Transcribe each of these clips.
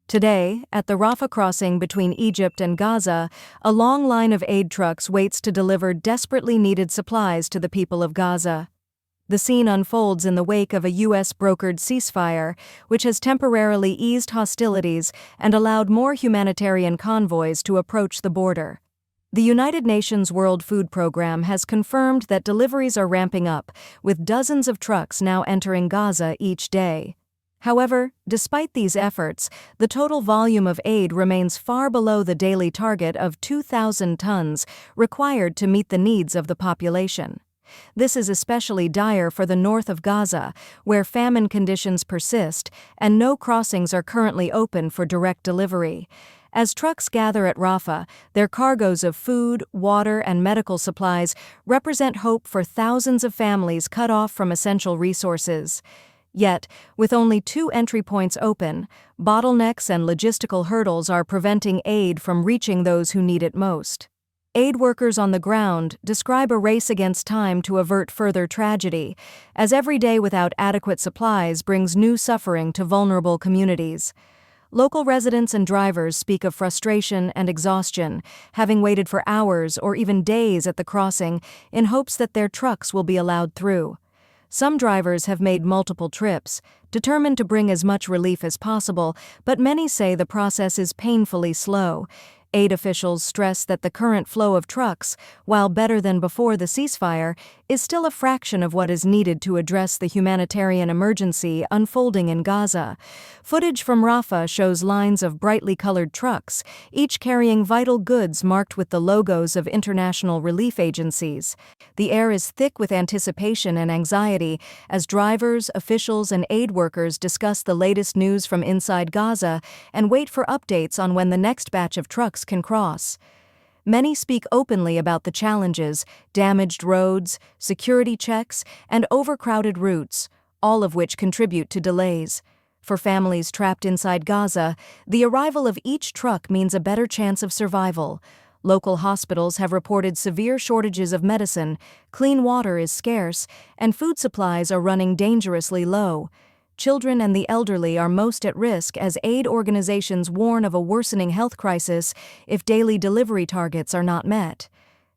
Today, at the Rafah crossing between Egypt and Gaza, a long line of aid trucks waits to deliver desperately needed supplies to the people of Gaza. The scene unfolds in the wake of a U.S.-brokered ceasefire, which has temporarily eased hostilities and allowed more humanitarian convoys to approach the border. The United Nations World Food Programme has confirmed that deliveries are ramping up, with dozens of trucks now entering Gaza each day. However, despite these efforts, the total volume of aid remains far below the daily target of 2,000 tons required to meet the needs of the population. This is especially dire for the north of Gaza, where famine conditions persist and no crossings are currently open for direct delivery. As trucks gather at Rafah, their cargoes of food, water, and medical supplies represent hope for thousands of families cut off from essential resources. Yet, with only 2 entry points open, bottlenecks and logistical hurdles are preventing aid from reaching those who need it most. Aid workers on the ground describe a race against time to avert further tragedy, as every day without adequate supplies brings new suffering to vulnerable communities. Local residents and drivers speak of frustration and exhaustion, having waited for hours or even days at the crossing in hopes that their trucks will be allowed through. Some drivers have made multiple trips, determined to bring as much relief as possible, but many say the process is painfully slow. Aid officials stress that the current flow of trucks, while better than before the ceasefire, is still a fraction of what is needed to address the humanitarian emergency unfolding in Gaza. Footage from Rafah shows lines of brightly colored trucks, each carrying vital goods marked with the logos of international relief agencies. The air is thick with anticipation and anxiety as drivers, officials, and aid workers discuss the latest news from inside Gaza and wait for updates on when the next batch of trucks can cross. Many speak openly about the challenges: damaged roads, security checks, and overcrowded routes, all of which contribute to delays. For families trapped inside Gaza, the arrival of each truck means a better chance of survival. Local hospitals have reported severe shortages of medicine, clean water is scarce, and food supplies are running dangerously low. Children and the elderly are most at risk as aid organizations warn of a worsening health crisis if daily delivery targets are not met.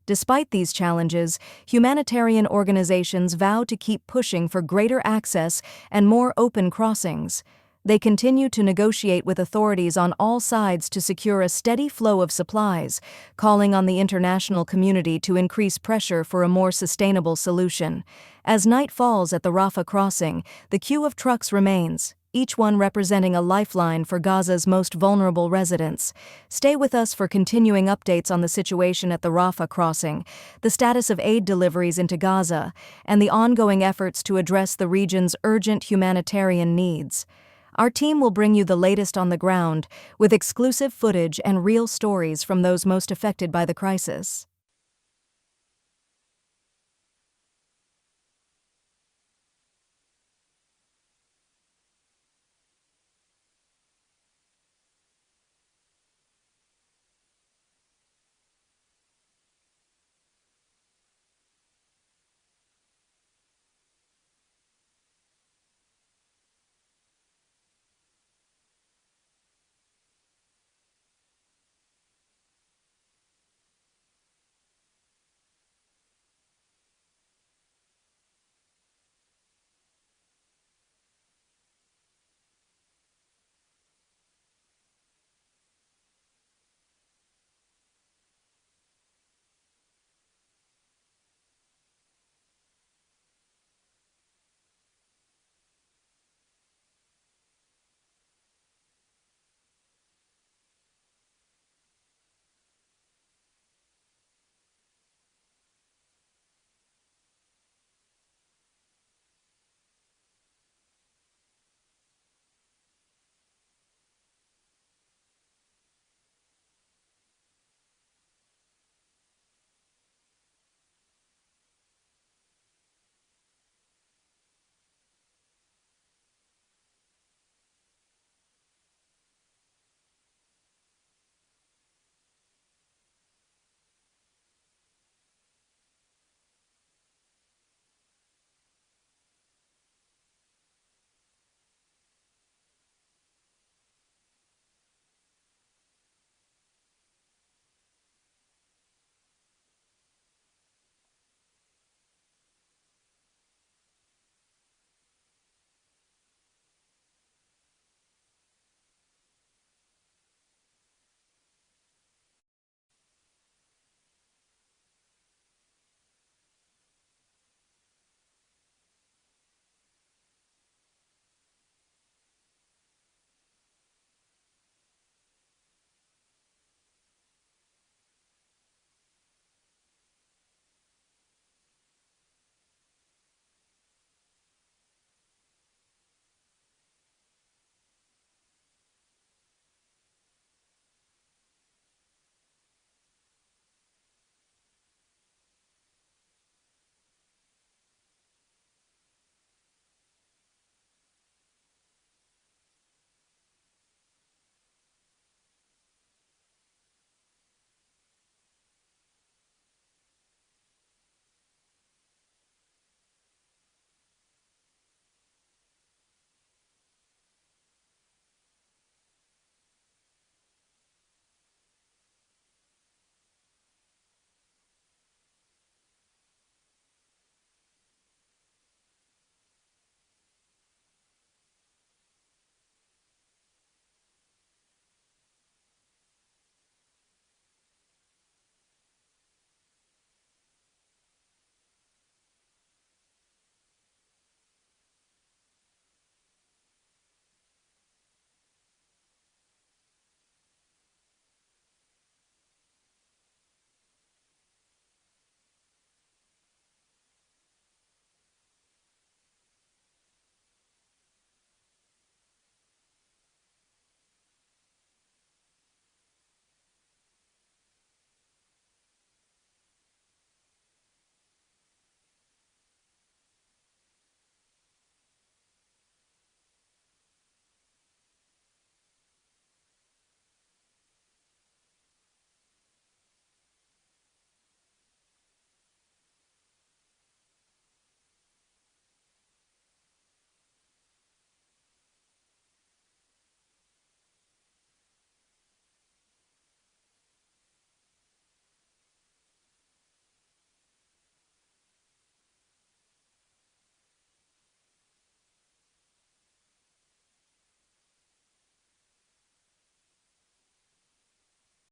Despite these challenges, humanitarian organizations vow to keep pushing for greater access and more open crossings. They continue to negotiate with authorities on all sides to secure a steady flow of supplies, calling on the international community to increase pressure for a more sustainable solution. As night falls at the Rafah crossing, the queue of trucks remains, each one representing a lifeline for Gaza's most vulnerable residents. Stay with us for continuing updates on the situation at the Rafah crossing, the status of aid deliveries into Gaza, and the ongoing efforts to address the region's urgent humanitarian needs. Our team will bring you the latest on the ground, with exclusive footage and real stories from those most affected by the crisis.